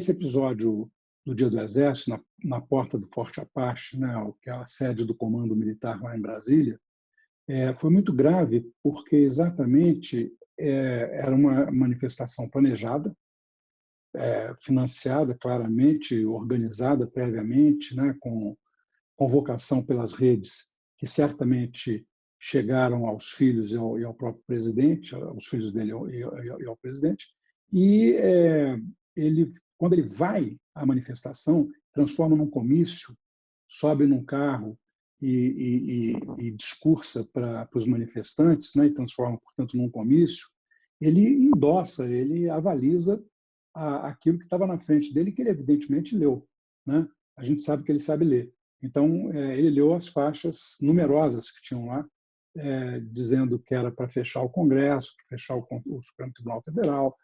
esse episódio do Dia do Exército, na porta do Forte Apache, né, que é a sede do Comando Militar lá em Brasília, foi muito grave porque exatamente era uma manifestação planejada, financiada claramente, organizada previamente, né, com convocação pelas redes que certamente chegaram aos filhos e ao próprio presidente, aos filhos dele e ao presidente, e ele, quando ele vai à manifestação, transforma num comício, sobe num carro e discursa para os manifestantes, né, e transforma, portanto, num comício, ele endossa, ele avaliza aquilo que estava na frente dele, que ele evidentemente leu, né? A gente sabe que ele sabe ler. Então, ele leu as faixas numerosas que tinham lá, dizendo que era para fechar o Congresso, para fechar o Supremo Tribunal Federal,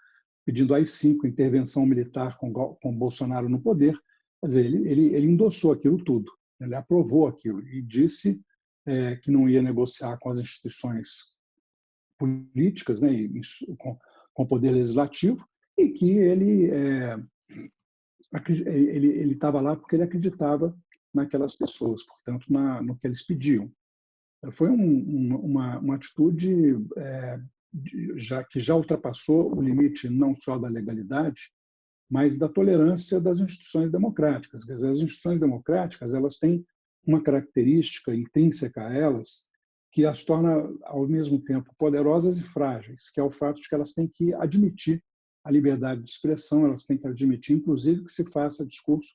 pedindo AI-5, intervenção militar com Bolsonaro no poder. Quer dizer, ele endossou aquilo tudo, ele aprovou aquilo e disse que não ia negociar com as instituições políticas, né, com o poder legislativo, e que ele estava lá porque ele acreditava naquelas pessoas, portanto, no que eles pediam. Foi uma atitude que já ultrapassou o limite não só da legalidade, mas da tolerância das instituições democráticas. Quer dizer, as instituições democráticas, elas têm uma característica intrínseca a elas que as torna, ao mesmo tempo, poderosas e frágeis, que é o fato de que elas têm que admitir a liberdade de expressão, elas têm que admitir, inclusive, que se faça discurso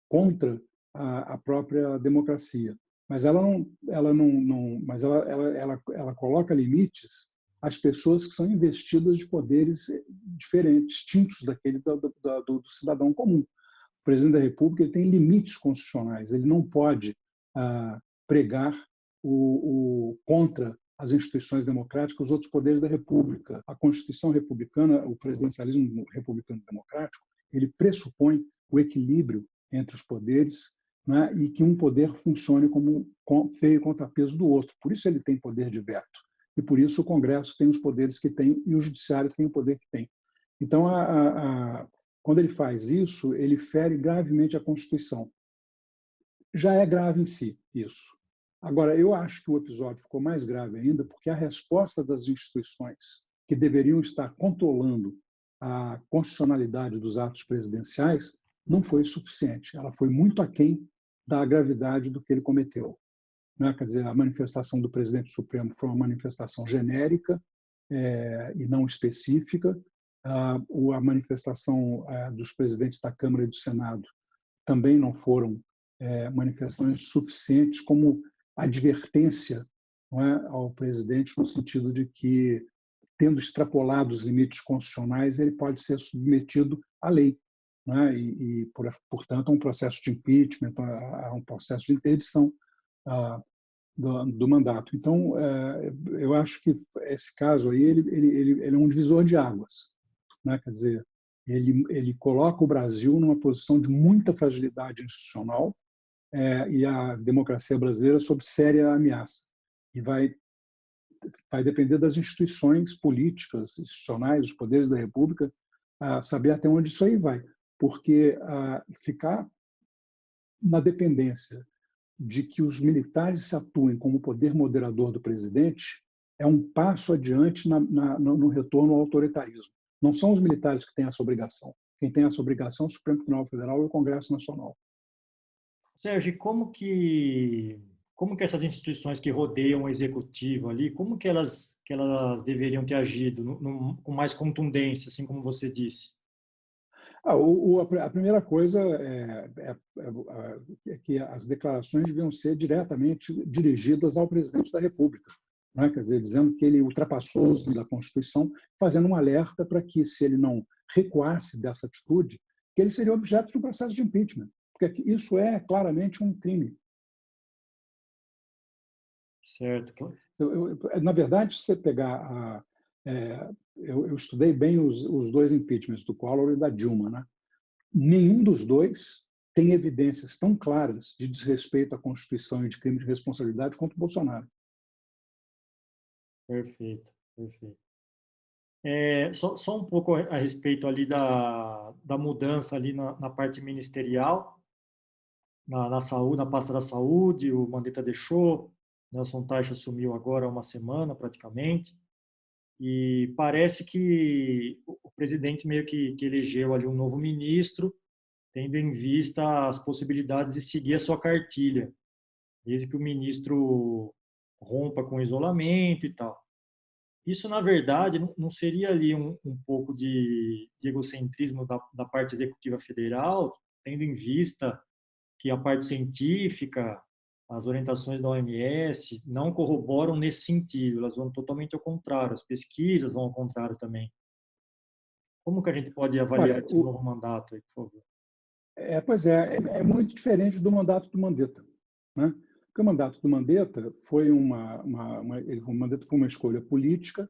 contra a própria democracia. Mas ela coloca limites às pessoas que são investidas de poderes diferentes, distintos daquele do cidadão comum. O presidente da República ele tem limites constitucionais, ele não pode pregar contra as instituições democráticas, os outros poderes da República. A Constituição republicana, o presidencialismo republicano democrático, ele pressupõe o equilíbrio entre os poderes, né, e que um poder funcione como feio contrapeso do outro. Por isso ele tem poder de veto. E por isso o Congresso tem os poderes que tem e o Judiciário tem o poder que tem. Então, quando ele faz isso, ele fere gravemente a Constituição. Já é grave em si isso. Agora, eu acho que o episódio ficou mais grave ainda porque a resposta das instituições que deveriam estar controlando a constitucionalidade dos atos presidenciais não foi suficiente. Ela foi muito aquém da gravidade do que ele cometeu. Né? Quer dizer, a manifestação do presidente Supremo foi uma manifestação genérica e não específica. A manifestação dos presidentes da Câmara e do Senado também não foram manifestações suficientes como advertência, não é, ao presidente, no sentido de que, tendo extrapolado os limites constitucionais, ele pode ser submetido à lei, né? Portanto, a um processo de impeachment, a um processo de interdição do mandato. Então, eu acho que esse caso aí ele é um divisor de águas, né? Quer dizer, ele coloca o Brasil numa posição de muita fragilidade institucional e a democracia brasileira sob séria ameaça. E vai depender das instituições políticas, institucionais, os poderes da República, saber até onde isso aí vai. Porque ficar na dependência de que os militares se atuem como poder moderador do presidente é um passo adiante no retorno ao autoritarismo. Não são os militares que têm essa obrigação. Quem tem essa obrigação é o Supremo Tribunal Federal e o Congresso Nacional. Sérgio, como que essas instituições que rodeiam o executivo ali, como que elas deveriam ter agido com mais contundência, assim como você disse? A primeira coisa é que as declarações deviam ser diretamente dirigidas ao presidente da República, né? Quer dizer, dizendo que ele ultrapassou os limites da Constituição, fazendo um alerta para que, se ele não recuasse dessa atitude, que ele seria objeto de um processo de impeachment, porque isso é claramente um crime. Certo. Na verdade, se você pegar eu estudei bem os dois impeachments, do Collor e da Dilma, né? Nenhum dos dois tem evidências tão claras de desrespeito à Constituição e de crime de responsabilidade quanto o Bolsonaro. Perfeito, perfeito. Só um pouco a respeito ali da mudança ali na parte ministerial, na saúde, na pasta da saúde, o Mandetta deixou, Nelson Teich assumiu agora há uma semana praticamente, e parece que o presidente meio que elegeu ali um novo ministro, tendo em vista as possibilidades de seguir a sua cartilha, desde que o ministro rompa com o isolamento e tal. Isso, na verdade, não seria ali um pouco de egocentrismo da parte executiva federal, tendo em vista que a parte científica, as orientações da OMS, não corroboram nesse sentido, elas vão totalmente ao contrário, as pesquisas vão ao contrário também. Como que a gente pode avaliar Olha, esse novo mandato aí, por favor? pois é muito diferente do mandato do Mandetta, né? Porque o mandato do Mandetta foi o Mandetta foi uma escolha política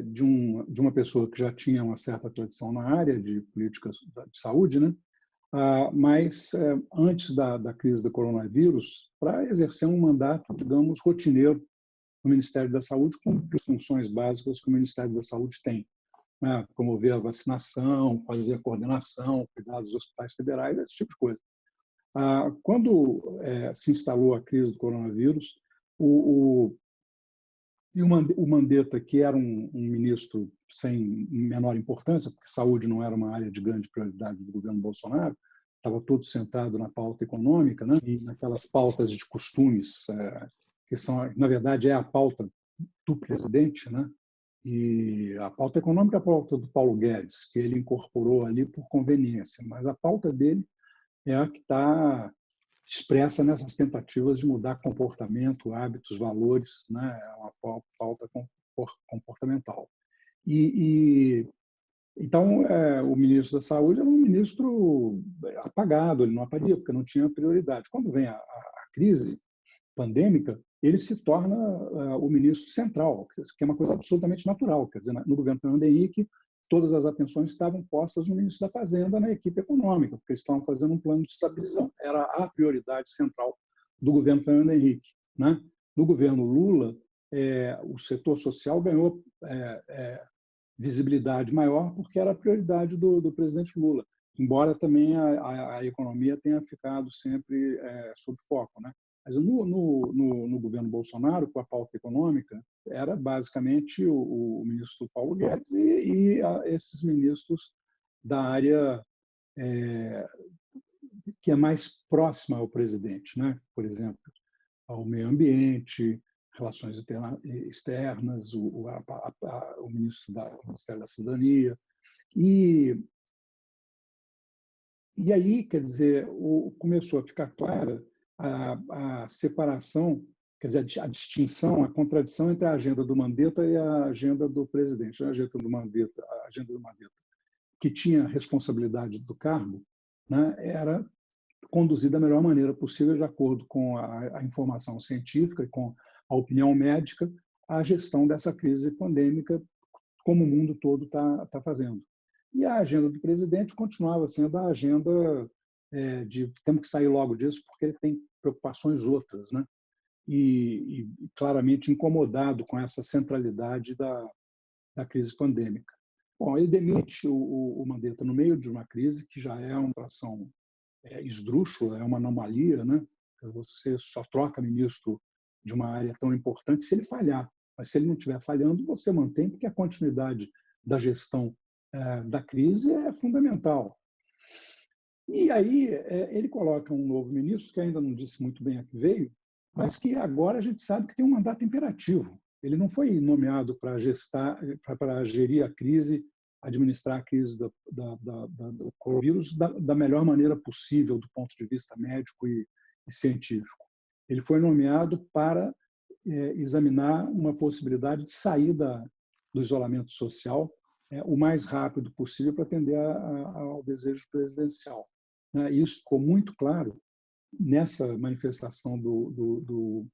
de uma pessoa que já tinha uma certa tradição na área de políticas de saúde, né? Mas antes da crise do coronavírus, para exercer um mandato, digamos, rotineiro no Ministério da Saúde, com as funções básicas que o Ministério da Saúde tem, né? Promover a vacinação, fazer a coordenação, cuidar dos hospitais federais, esse tipo de coisa. Quando se instalou a crise do coronavírus, o Mandetta, que era um ministro sem menor importância, porque saúde não era uma área de grande prioridade do governo Bolsonaro, estava todo centrado na pauta econômica, né? E naquelas pautas de costumes, que são, na verdade, é a pauta do presidente, né? E a pauta econômica é a pauta do Paulo Guedes, que ele incorporou ali por conveniência, mas a pauta dele é a que está expressa nessas tentativas de mudar comportamento, hábitos, valores, né? É uma pauta comportamental. Então, o ministro da Saúde era um ministro apagado, ele não aparecia, porque não tinha prioridade. Quando vem a crise pandêmica, ele se torna o ministro central, que é uma coisa absolutamente natural. Quer dizer, no governo Fernando Henrique, todas as atenções estavam postas no ministro da Fazenda, na equipe econômica, porque eles estavam fazendo um plano de estabilização. Era a prioridade central do governo Fernando Henrique, né? No governo Lula, o setor social ganhou visibilidade maior porque era a prioridade do presidente Lula, embora também a economia tenha ficado sempre sob foco, né? Mas no governo Bolsonaro, com a pauta econômica, era basicamente o ministro Paulo Guedes e esses ministros da área que é mais próxima ao presidente, né? Por exemplo, ao meio ambiente, relações externas, o Ministério da Cidadania. E aí, quer dizer, começou a ficar clara a separação, quer dizer, a distinção, a contradição entre a agenda do Mandetta e a agenda do presidente. A agenda do Mandetta, que tinha responsabilidade do cargo, né, era conduzida da melhor maneira possível, de acordo com a informação científica e com a opinião médica, a gestão dessa crise pandêmica, como o mundo todo está fazendo. E a agenda do presidente continuava sendo a agenda de temos que sair logo disso, porque ele tem preocupações outras, né? E claramente incomodado com essa centralidade da crise pandêmica. Bom, ele demite o Mandetta no meio de uma crise que já é uma situação esdrúxula, é uma anomalia, né? Você só troca ministro de uma área tão importante se ele falhar. Mas se ele não estiver falhando, você mantém, porque a continuidade da gestão da crise é fundamental. E aí ele coloca um novo ministro, que ainda não disse muito bem a que veio, mas que agora a gente sabe que tem um mandato imperativo. Ele não foi nomeado para gerir a crise, administrar a crise do coronavírus da melhor maneira possível do ponto de vista médico e científico. Ele foi nomeado para examinar uma possibilidade de sair do isolamento social o mais rápido possível para atender ao desejo presidencial. Isso ficou muito claro nessa manifestação do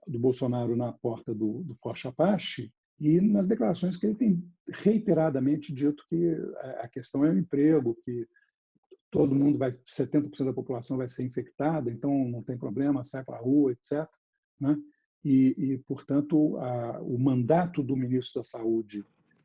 Bolsonaro na porta do Forte Apache e nas declarações que ele tem reiteradamente dito que a questão é o emprego, que todo mundo 70% da população vai ser infectada, então não tem problema, sai para a rua, etc. Né? Portanto, o mandato do ministro da Saúde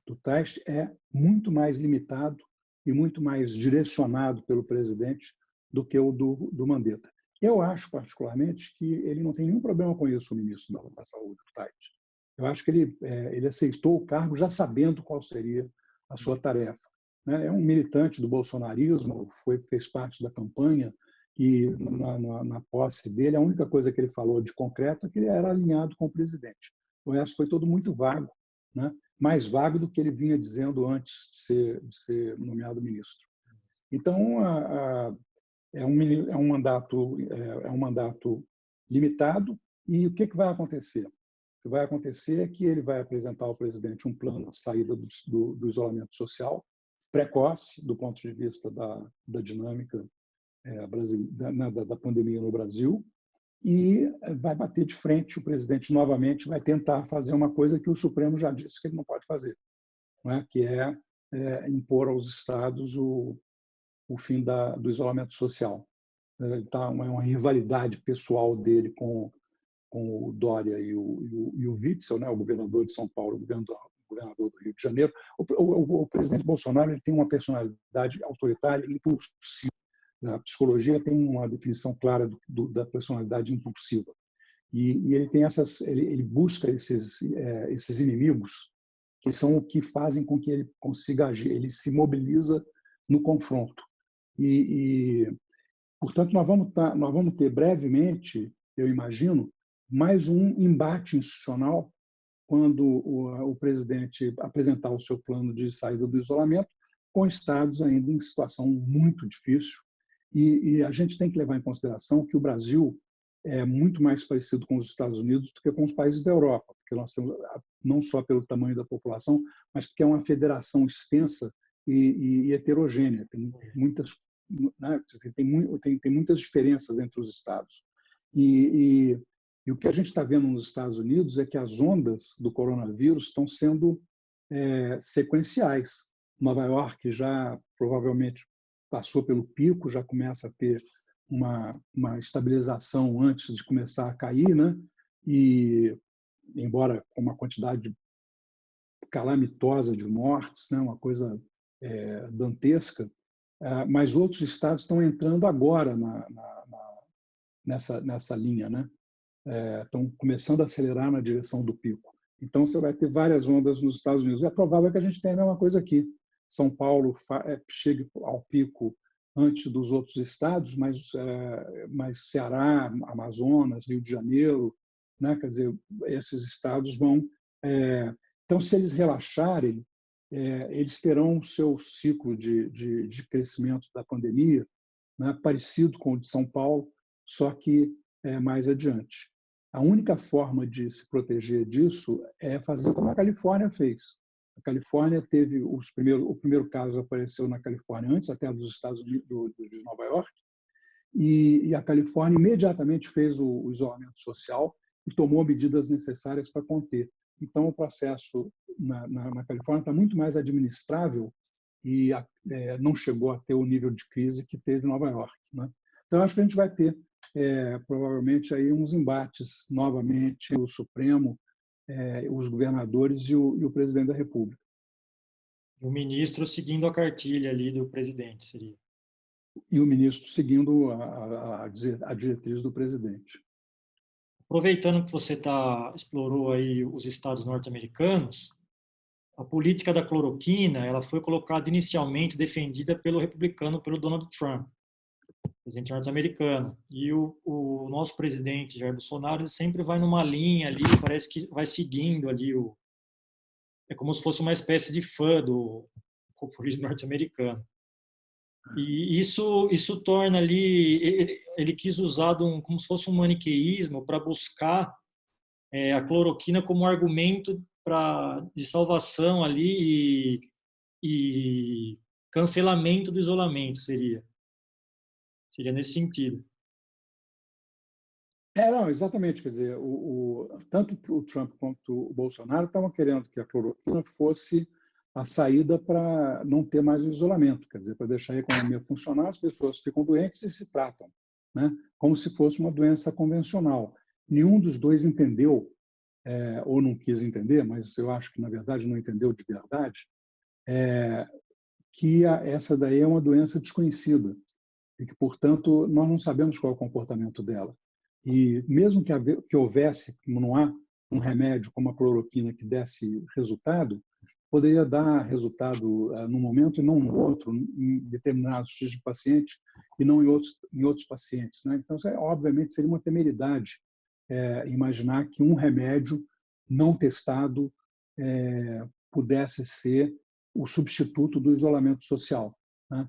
do Teste é muito mais limitado e muito mais direcionado pelo presidente do que o do Mandetta. Eu acho, particularmente, que ele não tem nenhum problema com isso, o ministro da Saúde, do Tite. Eu acho que ele aceitou o cargo já sabendo qual seria a sua tarefa. É um militante do bolsonarismo, fez parte da campanha, e na posse dele, a única coisa que ele falou de concreto é que ele era alinhado com o presidente. O resto foi tudo muito vago, né? Mais vago do que ele vinha dizendo antes de ser nomeado ministro. Então, é um mandato limitado, e o que vai acontecer? O que vai acontecer é que ele vai apresentar ao presidente um plano de saída do isolamento social precoce, do ponto de vista da dinâmica da pandemia no Brasil, e vai bater de frente. O presidente novamente vai tentar fazer uma coisa que o Supremo já disse que ele não pode fazer, não é? Que é impor aos estados o fim do isolamento social. É uma rivalidade pessoal dele com o Dória e o Witzel, né, o governador de São Paulo, o governador do Rio de Janeiro. O presidente Bolsonaro ele tem uma personalidade autoritária e impulsiva. A psicologia tem uma definição clara da personalidade impulsiva. E ele tem ele busca esses inimigos que são o que fazem com que ele consiga agir. Ele se mobiliza no confronto. Portanto, nós vamos ter brevemente, eu imagino, mais um embate institucional quando o presidente apresentar o seu plano de saída do isolamento, com estados ainda em situação muito difícil. E a gente tem que levar em consideração que o Brasil é muito mais parecido com os Estados Unidos do que com os países da Europa, porque nós temos, não só pelo tamanho da população, mas porque é uma federação extensa e heterogênea. Tem muitas, né, tem muitas diferenças entre os estados. E o que a gente está vendo nos Estados Unidos é que as ondas do coronavírus estão sendo sequenciais. Nova York já provavelmente passou pelo pico, já começa a ter uma estabilização antes de começar a cair, né? E embora com uma quantidade calamitosa de mortes, né? Uma coisa dantesca, mas outros estados estão entrando agora nessa linha, né? Estão começando a acelerar na direção do pico. Então, você vai ter várias ondas nos Estados Unidos. É provável que a gente tenha a mesma coisa aqui. São Paulo chegue ao pico antes dos outros estados, mas Ceará, Amazonas, Rio de Janeiro, né? Quer dizer, esses estados vão... Então, se eles relaxarem, eles terão o seu ciclo de crescimento da pandemia, né? Parecido com o de São Paulo, só que mais adiante. A única forma de se proteger disso é fazer como a Califórnia fez. A Califórnia teve o primeiro caso apareceu na Califórnia antes até dos Estados Unidos, de Nova York, e a Califórnia imediatamente fez o isolamento social e tomou medidas necessárias para conter. Então, o processo na Califórnia está muito mais administrável e não chegou a ter o nível de crise que teve em Nova York, né? Então, acho que a gente vai ter provavelmente aí uns embates novamente, o Supremo, os governadores e o presidente da República. O ministro seguindo a cartilha ali do presidente, seria? E o ministro seguindo a diretriz do presidente. Aproveitando que você explorou aí os estados norte-americanos, a política da cloroquina ela foi colocada inicialmente defendida pelo republicano, pelo Donald Trump, presidente norte-americano. E o nosso presidente, Jair Bolsonaro, ele sempre vai numa linha ali, parece que vai seguindo ali é como se fosse uma espécie de fã do populismo norte-americano. E isso torna ali, ele quis usar como se fosse um maniqueísmo para buscar a cloroquina como argumento de salvação ali e cancelamento do isolamento, seria nesse sentido. Não, exatamente. Quer dizer, tanto o Trump quanto o Bolsonaro estavam querendo que a cloroquina fosse a saída para não ter mais o isolamento, quer dizer, para deixar a economia funcionar, as pessoas ficam doentes e se tratam, né? Como se fosse uma doença convencional. Nenhum dos dois entendeu ou não quis entender, mas eu acho que, na verdade, não entendeu de verdade, que essa daí é uma doença desconhecida e que, portanto, nós não sabemos qual é o comportamento dela. E mesmo que houvesse, como não há, um remédio como a cloroquina que desse resultado, poderia dar resultado no momento e não no outro, em determinados tipos de pacientes e não em outros pacientes, né? Então, obviamente, seria uma temeridade imaginar que um remédio não testado pudesse ser o substituto do isolamento social, né?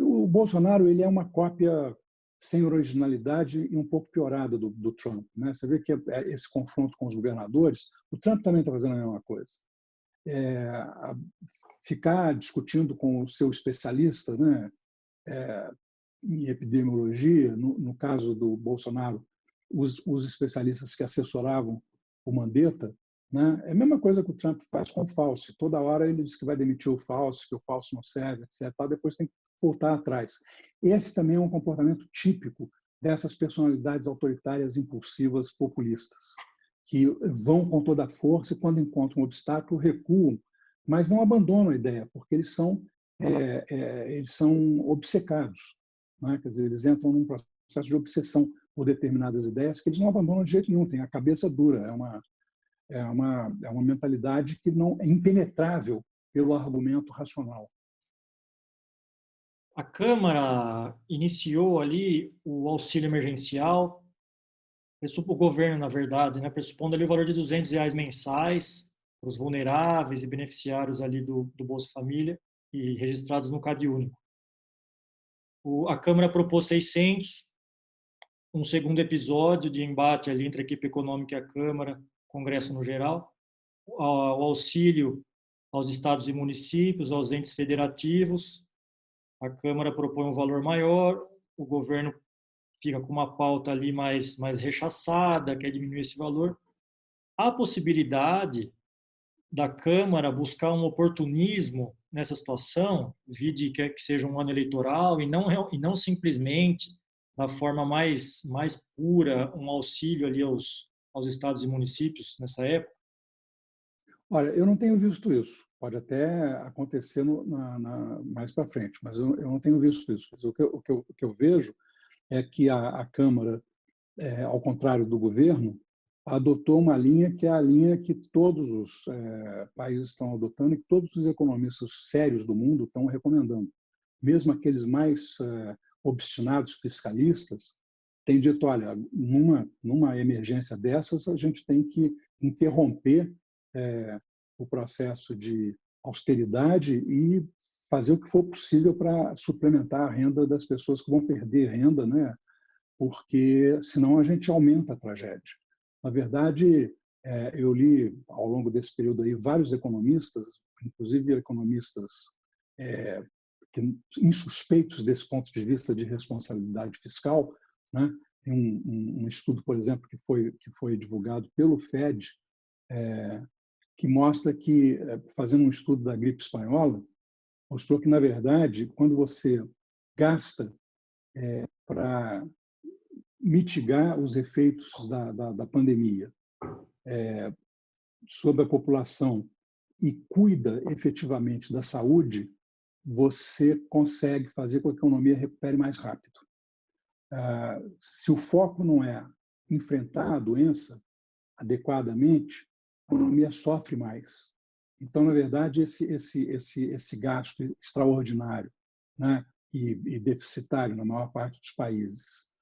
O Bolsonaro ele é uma cópia sem originalidade e um pouco piorada do Trump, né? Você vê que esse confronto com os governadores, o Trump também está fazendo a mesma coisa. Ficar discutindo com o seu especialista, né, em epidemiologia, no caso do Bolsonaro, os especialistas que assessoravam o Mandetta, né, é a mesma coisa que o Trump faz com o Fauci. Toda hora ele diz que vai demitir o Fauci, que o Fauci não serve, etc. Depois tem que voltar atrás. Esse também é um comportamento típico dessas personalidades autoritárias, impulsivas, populistas, que vão com toda a força e, quando encontram um obstáculo, recuam, mas não abandonam a ideia, porque eles são obcecados, né? Quer dizer, eles entram num processo de obsessão por determinadas ideias que eles não abandonam de jeito nenhum, tem a cabeça dura, é uma mentalidade que não é impenetrável pelo argumento racional. A Câmara iniciou ali o auxílio emergencial, o governo, na verdade, né, pressupondo ali o valor de R$ 200 mensais para os vulneráveis e beneficiários ali do Bolsa Família e registrados no CadÚnico. A Câmara propôs 600, um segundo episódio de embate ali entre a equipe econômica e a Câmara, Congresso no geral, o auxílio aos estados e municípios, aos entes federativos. A Câmara propõe um valor maior, o governo fica com uma pauta ali mais rechaçada, quer diminuir esse valor. Há possibilidade da Câmara buscar um oportunismo nessa situação, vide que seja um ano eleitoral, e não simplesmente, da forma mais pura, um auxílio ali aos estados e municípios nessa época? Olha, eu não tenho visto isso. Pode até acontecer mais para frente, mas eu não tenho visto isso. O que eu vejo é que a Câmara, ao contrário do governo, adotou uma linha que é a linha que todos os países estão adotando e que todos os economistas sérios do mundo estão recomendando. Mesmo aqueles mais obstinados fiscalistas têm dito, olha, numa emergência dessas, a gente tem que interromper o processo de austeridade e fazer o que for possível para suplementar a renda das pessoas que vão perder renda, né? Porque senão a gente aumenta a tragédia. Na verdade, eu li ao longo desse período aí vários economistas, inclusive economistas insuspeitos desse ponto de vista de responsabilidade fiscal, né? Tem um estudo, por exemplo, que foi divulgado pelo Fed, que mostra que, fazendo um estudo da gripe espanhola, mostrou que, na verdade, quando você gasta para mitigar os efeitos da pandemia sobre a população e cuida efetivamente da saúde, você consegue fazer com que a economia recupere mais rápido. Se o foco não é enfrentar a doença adequadamente, a economia sofre mais. Então, na verdade, esse gasto extraordinário, né, e deficitário na maior parte dos países,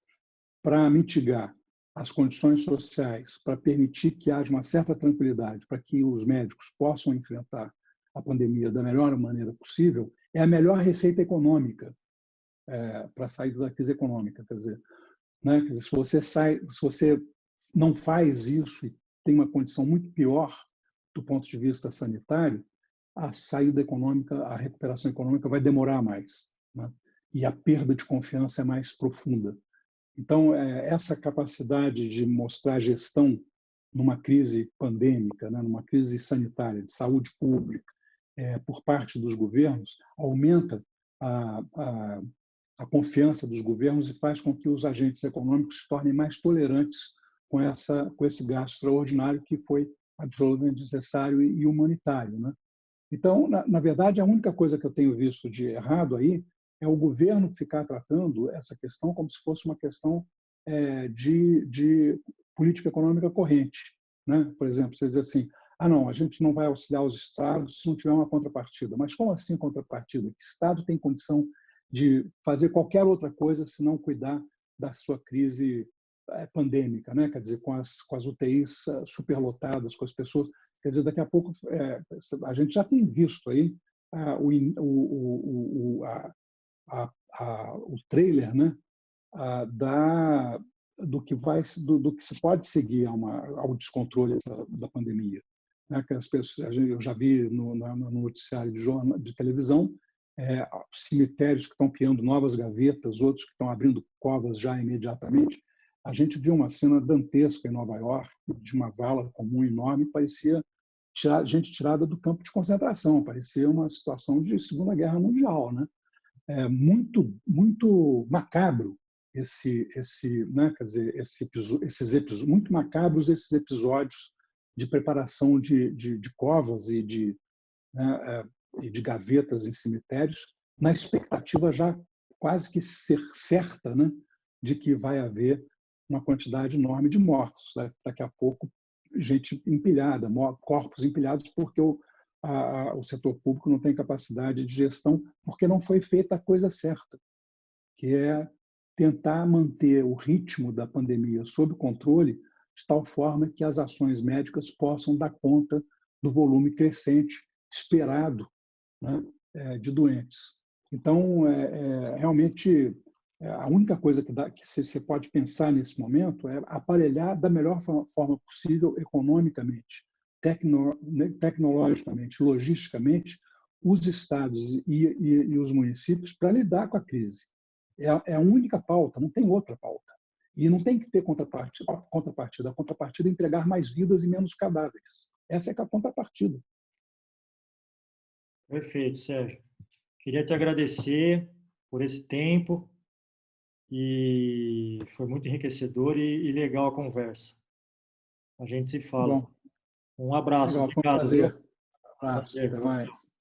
para mitigar as condições sociais, para permitir que haja uma certa tranquilidade, para que os médicos possam enfrentar a pandemia da melhor maneira possível, é a melhor receita econômica para a saída da crise econômica. Quer dizer, né? Quer dizer, se você não faz isso e tem uma condição muito pior do ponto de vista sanitário, a saída econômica, a recuperação econômica vai demorar mais, né? E a perda de confiança é mais profunda. Então, essa capacidade de mostrar gestão numa crise pandêmica, né, numa crise sanitária, de saúde pública, por parte dos governos, aumenta a confiança dos governos e faz com que os agentes econômicos se tornem mais tolerantes com esse gasto extraordinário que foi absolutamente necessário e humanitário, né? Então, na verdade, a única coisa que eu tenho visto de errado aí é o governo ficar tratando essa questão como se fosse uma questão de política econômica corrente, né? Por exemplo, você diz assim, não, a gente não vai auxiliar os estados se não tiver uma contrapartida. Mas como assim contrapartida? Que estado tem condição de fazer qualquer outra coisa se não cuidar da sua crise pandêmica, né? Quer dizer, com as UTIs superlotadas, com as pessoas. Quer dizer, daqui a pouco a gente já tem visto aí o trailer, né? Do que se pode seguir ao descontrole da pandemia, né? Que as pessoas, eu já vi no noticiário de televisão cemitérios que estão criando novas gavetas, outros que estão abrindo covas já imediatamente. A gente viu uma cena dantesca em Nova York, de uma vala comum enorme, parecia gente tirada do campo de concentração, parecia uma situação de Segunda Guerra Mundial, né? Muito macabro né? Quer dizer, muito macabros esses episódios de preparação de covas né, e de gavetas em cemitérios, na expectativa já quase que ser certa, né, de que vai haver uma quantidade enorme de mortos, né? Daqui a pouco gente empilhada, corpos empilhados, porque o setor público não tem capacidade de gestão, porque não foi feita a coisa certa, que é tentar manter o ritmo da pandemia sob controle, de tal forma que as ações médicas possam dar conta do volume crescente esperado, né, de doentes. Então, realmente, a única coisa que você pode pensar nesse momento é aparelhar da melhor forma possível, economicamente, tecnologicamente, logisticamente, os estados e os municípios para lidar com a crise. É a única pauta, não tem outra pauta. E não tem que ter contrapartida. A contrapartida é entregar mais vidas e menos cadáveres. Essa é a contrapartida. Perfeito, Sérgio. Queria te agradecer por esse tempo e foi muito enriquecedor e legal a conversa. A gente se fala. Bom, Um abraço, legal, foi um obrigado, viu? prazer. Um abraço, Prazer. até mais.